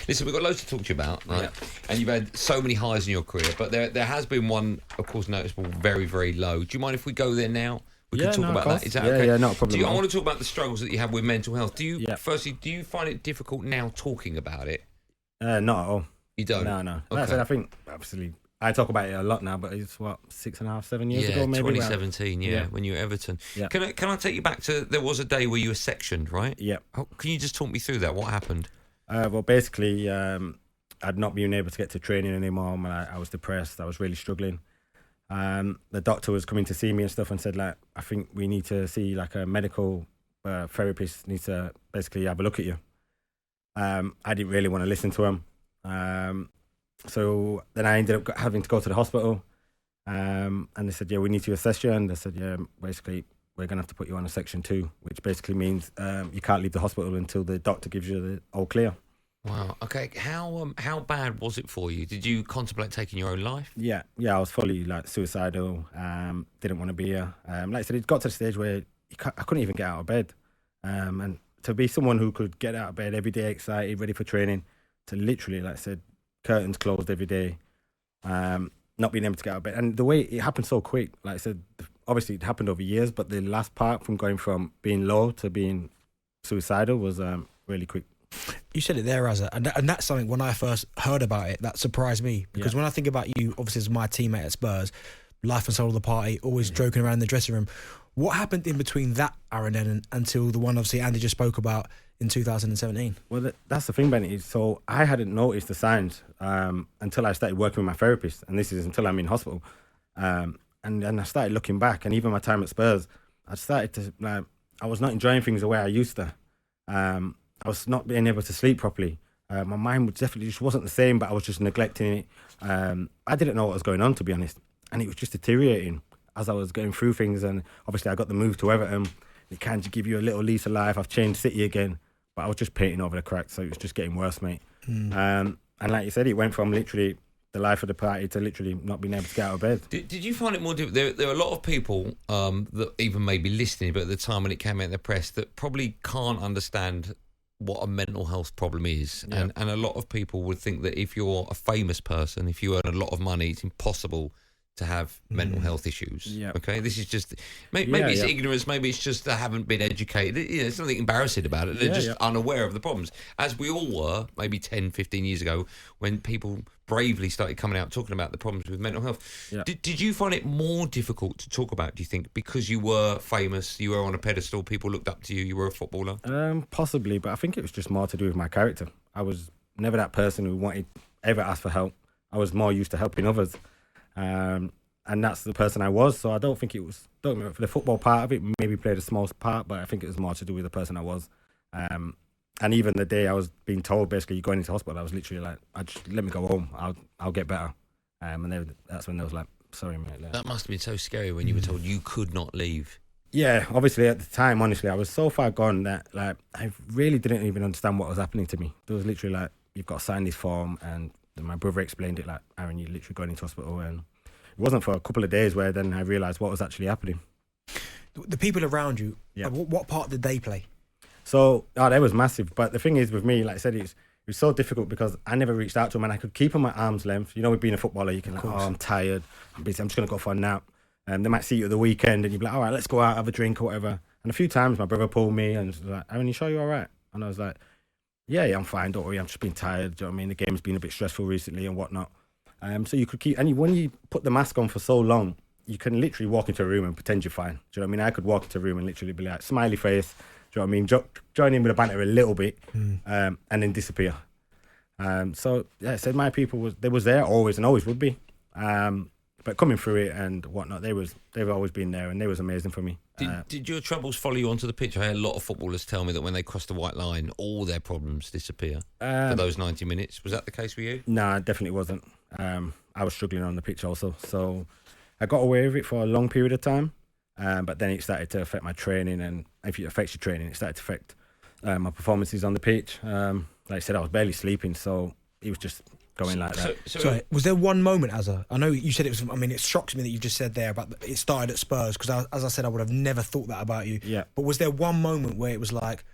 Listen, we've got loads to talk to you about, right? Yeah. And you've had so many highs in your career, but there has been one, of course, noticeable, very, very low. Do you mind if we go there now? We can talk about that. Is that okay? Yeah, not a problem. I want to talk about the struggles that you have with mental health. Firstly, do you find it difficult now talking about it? Not at all. You don't? No. Okay. Like I said, I think, obviously, I talk about it a lot now, but it's, 6.5, 7 years ago, maybe? 2017, when you were Everton. Yeah. Can I take you back to, there was a day where you were sectioned, right? Yeah. Can you just talk me through that? What happened? Well, basically, I'd not been able to get to training anymore. I was depressed. I was really struggling. The doctor was coming to see me and stuff and said, like, I think we need to see, like, a medical therapist needs to basically have a look at you. I didn't really want to listen to him. So then I ended up having to go to the hospital. And they said, we need to assess you. And they said, basically, we're going to have to put you on a Section 2, which basically means you can't leave the hospital until the doctor gives you the all clear. Wow. Okay. How bad was it for you? Did you contemplate taking your own life? Yeah. I was fully like suicidal. Didn't want to be here. Like I said, it got to the stage where I couldn't even get out of bed. And to be someone who could get out of bed every day, excited, ready for training, to literally, like I said, curtains closed every day, not being able to get out of bed. And the way it happened so quick, like I said, obviously it happened over years, but the last part from going from being low to being suicidal was really quick. You said it there, Azza, and that's something when I first heard about it that surprised me, because when I think about you, obviously as my teammate at Spurs, life and soul of the party, always joking around in the dressing room. What happened in between that Aaron Lennon until the one obviously Andy just spoke about in 2017? Well, that's the thing, Benny. So I hadn't noticed the signs until I started working with my therapist, and this is until I'm in hospital. And I started looking back, and even my time at Spurs, I started to I was not enjoying things the way I used to. I was not being able to sleep properly. My mind definitely just wasn't the same, but I was just neglecting it. I didn't know what was going on, to be honest, and it was just deteriorating as I was going through things. And obviously I got the move to Everton. It kind of give you a little lease of life. I've changed city again, but I was just painting over the cracks, so it was just getting worse, mate. And like you said, it went from literally the life of the party to literally not being able to get out of bed. Did you find it more difficult? There are a lot of people that even maybe listening, but at the time when it came out in the press, that probably can't understand what a mental health problem is. And a lot of people would think that if you're a famous person, if you earn a lot of money, it's impossible to have mental health issues. Okay, this is just maybe it's ignorance, maybe it's just they haven't been educated. There's nothing embarrassing about it. They're just unaware of the problems, as we all were maybe 10, 15 years ago when people bravely started coming out talking about the problems with mental health. Did you find it more difficult to talk about, do you think, because you were famous, you were on a pedestal, people looked up to you, you were a footballer? Possibly, but I think it was just more to do with my character. I was never that person who ever asked for help. I was more used to helping others. And that's the person I was, so I don't think it was, for the football part of it, maybe played a small part, but I think it was more to do with the person I was. And even the day I was being told, basically, you're going into hospital, I was literally like, let me go home, I'll get better. And that's when they was like, sorry, mate. That must have been so scary when you were told you could not leave. Yeah, obviously at the time, honestly, I was so far gone that like I really didn't even understand what was happening to me. It was literally like, you've got to sign this form, and my brother explained it like, Aaron, you're literally going into hospital. And it wasn't for a couple of days where then I realised what was actually happening. The people around you, what part did they play? So, that was massive. But the thing is with me, like I said, it was so difficult because I never reached out to them, and I could keep them at arm's length. You know, with being a footballer, you can like, I'm tired, I'm busy, I'm just going to go for a nap. And they might see you at the weekend and you'd be like, all right, let's go out, have a drink or whatever. And a few times my brother pulled me and was like, Aaron, you sure you're all right? And I was like, yeah, I'm fine, don't worry, I'm just being tired. Do you know what I mean? The game's been a bit stressful recently and whatnot. So you could keep, and when you put the mask on for so long, you can literally walk into a room and pretend you're fine. Do you know what I mean? I could walk into a room and literally be like, smiley face, do you know what I mean? Join in with the banter a little bit, and then disappear. So, yeah, I said my people they was there always and always would be. But coming through it and whatnot, they've always been there, and they was amazing for me. Did your troubles follow you onto the pitch? I had a lot of footballers tell me that when they cross the white line, all their problems disappear for those 90 minutes. Was that the case with you? Nah, definitely wasn't. I was struggling on the pitch also. So I got away with it for a long period of time, but then it started to affect my training, and if it affects your training, it started to affect my performances on the pitch. Like I said, I was barely sleeping, so it was just going like that. So was there one moment, I know you said it was, I mean, it shocks me that you just said there about it started at Spurs, because as I said, I would have never thought that about you. Yeah. But was there one moment where it was like,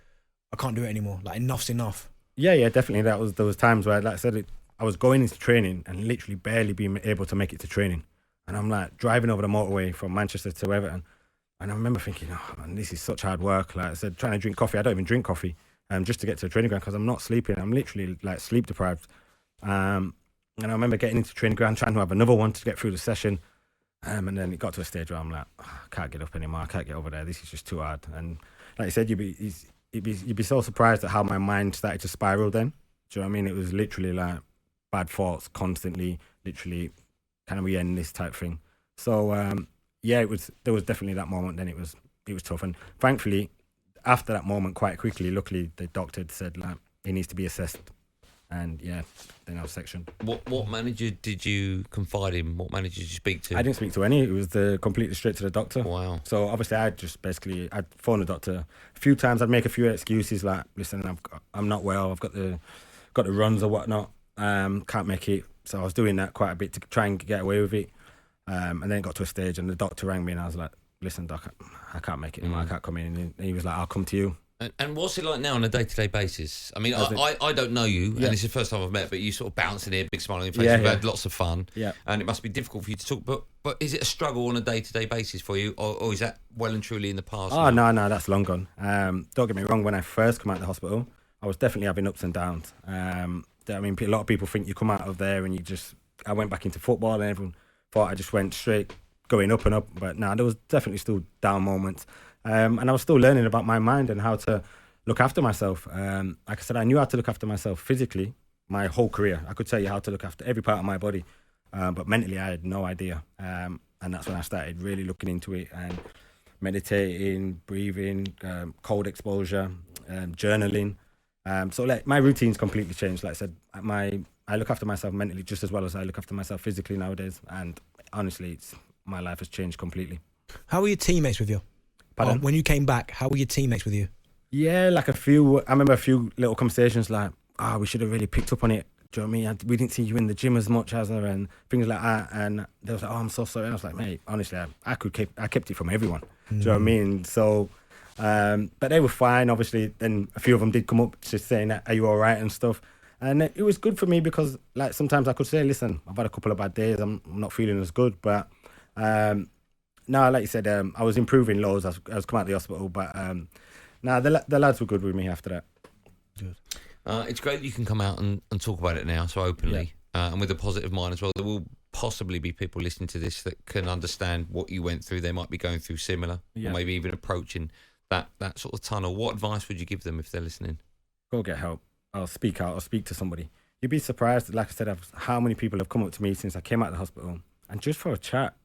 I can't do it anymore, like enough's enough? Yeah, definitely. There was times where, like I said, I was going into training and literally barely being able to make it to training. And I'm like driving over the motorway from Manchester to Everton. And I remember thinking, oh man, this is such hard work. Like I said, trying to drink coffee. I don't even drink coffee just to get to the training ground because I'm not sleeping. I'm literally like sleep deprived. And I remember getting into training ground, trying to have another one to get through the session. And then it got to a stage where I'm like, oh, I can't get up anymore. I can't get over there. This is just too hard. And like I said, you'd be so surprised at how my mind started to spiral then. Do you know what I mean? It was literally like bad thoughts constantly, literally, can we end this type thing? So, there was definitely that moment. Then it was tough. And thankfully, after that moment, quite quickly, luckily, the doctor said, like, he needs to be assessed. And then I was sectioned. What manager did you confide in? What manager did you speak to? I didn't speak to any. It was completely straight to the doctor. Wow. So obviously I'd phone the doctor a few times. I'd make a few excuses like, listen, I'm not well. I've got the runs or whatnot. Can't make it. So I was doing that quite a bit to try and get away with it. And then it got to a stage and the doctor rang me and I was like, listen, doc, I can't make it anymore. I can't come in. And he was like, I'll come to you. And what's it like now on a day-to-day basis? I mean, I don't know you, and it's the first time I've met, but you sort of bouncing here, big smile on your face. We've had lots of fun, and it must be difficult for you to talk. But is it a struggle on a day-to-day basis for you, or is that well and truly in the past? Oh, no, that's long gone. Don't get me wrong, when I first come out of the hospital, I was definitely having ups and downs. I mean, a lot of people think you come out of there and I went back into football and everyone thought I just went straight going up and up, but no, there was definitely still down moments. And I was still learning about my mind and how to look after myself. Like I said, I knew how to look after myself physically my whole career. I could tell you how to look after every part of my body, but mentally I had no idea. And that's when I started really looking into it and meditating, breathing, cold exposure, journaling. So like my routine's completely changed. Like I said, I look after myself mentally just as well as I look after myself physically nowadays. And honestly, my life has changed completely. How were your teammates with you? Pardon? When you came back, how were your teammates with you? Yeah, like I remember a few little conversations like, we should have really picked up on it. Do you know what I mean? We didn't see you in the gym as much as her and things like that. And they was like, I'm so sorry. And I was like, mate, honestly, I kept it from everyone. Do you know what I mean? So, but they were fine. Obviously, then a few of them did come up just saying, are you all right and stuff. And it was good for me because like sometimes I could say, listen, I've had a couple of bad days. I'm not feeling as good, but no, like you said, I was improving loads as I was coming out of the hospital, but the lads were good with me after that. Good. It's great that you can come out and talk about it now so openly and with a positive mind as well. There will possibly be people listening to this that can understand what you went through. They might be going through similar or maybe even approaching that sort of tunnel. What advice would you give them if they're listening? Go get help. I'll speak out. I'll speak to somebody. You'd be surprised, like I said, how many people have come up to me since I came out of the hospital and just for a chat.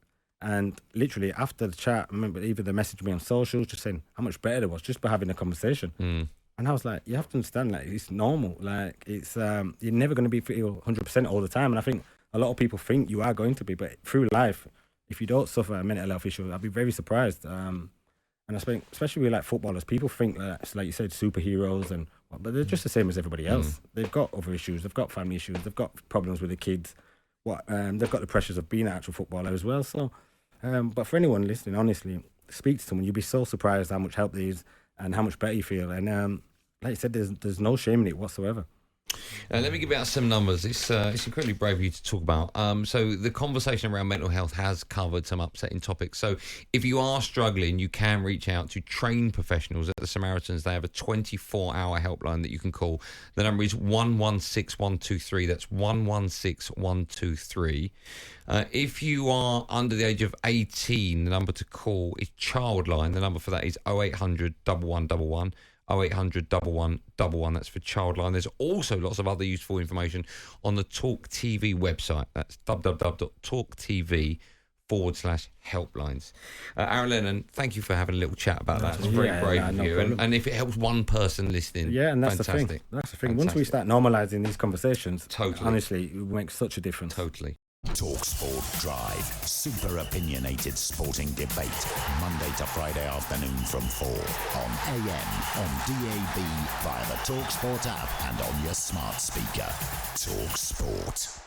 And literally after the chat, I remember even they messaged me on socials just saying how much better it was just by having a conversation. And I was like, you have to understand, like, it's normal. Like, it's you're never going to feel 100% all the time. And I think a lot of people think you are going to be, but through life, if you don't suffer a mental health issue, I'd be very surprised. And I think, especially with like footballers, people think that it's like you said, superheroes, but they're just the same as everybody else. They've got other issues, they've got family issues, they've got problems with the kids. They've got the pressures of being an actual footballer as well. So. But for anyone listening, honestly, speak to someone. You'll be so surprised how much help there is and how much better you feel. And like I said, there's no shame in it whatsoever. Let me give out some numbers. It's incredibly brave of you to talk about. So the conversation around mental health has covered some upsetting topics. So if you are struggling, you can reach out to trained professionals at the Samaritans. They have a 24-hour helpline that you can call. The number is 116123. That's 116123. If you are under the age of 18, the number to call is Childline. The number for that is 0800 1111. 0800 1111. That's for Childline. There's also lots of other useful information on the Talk TV website. That's www.talktv.com/helplines. Aaron Lennon, thank you for having a little chat about that. It's very brave of you. And if it helps one person listening, and that's fantastic. The thing. That's the thing. Once we start normalising these conversations, totally, honestly, it makes such a difference. Totally. talkSPORT Drive, super opinionated sporting debate, Monday to Friday afternoon from 4 on AM, on DAB, via the talkSPORT app and on your smart speaker. talkSPORT.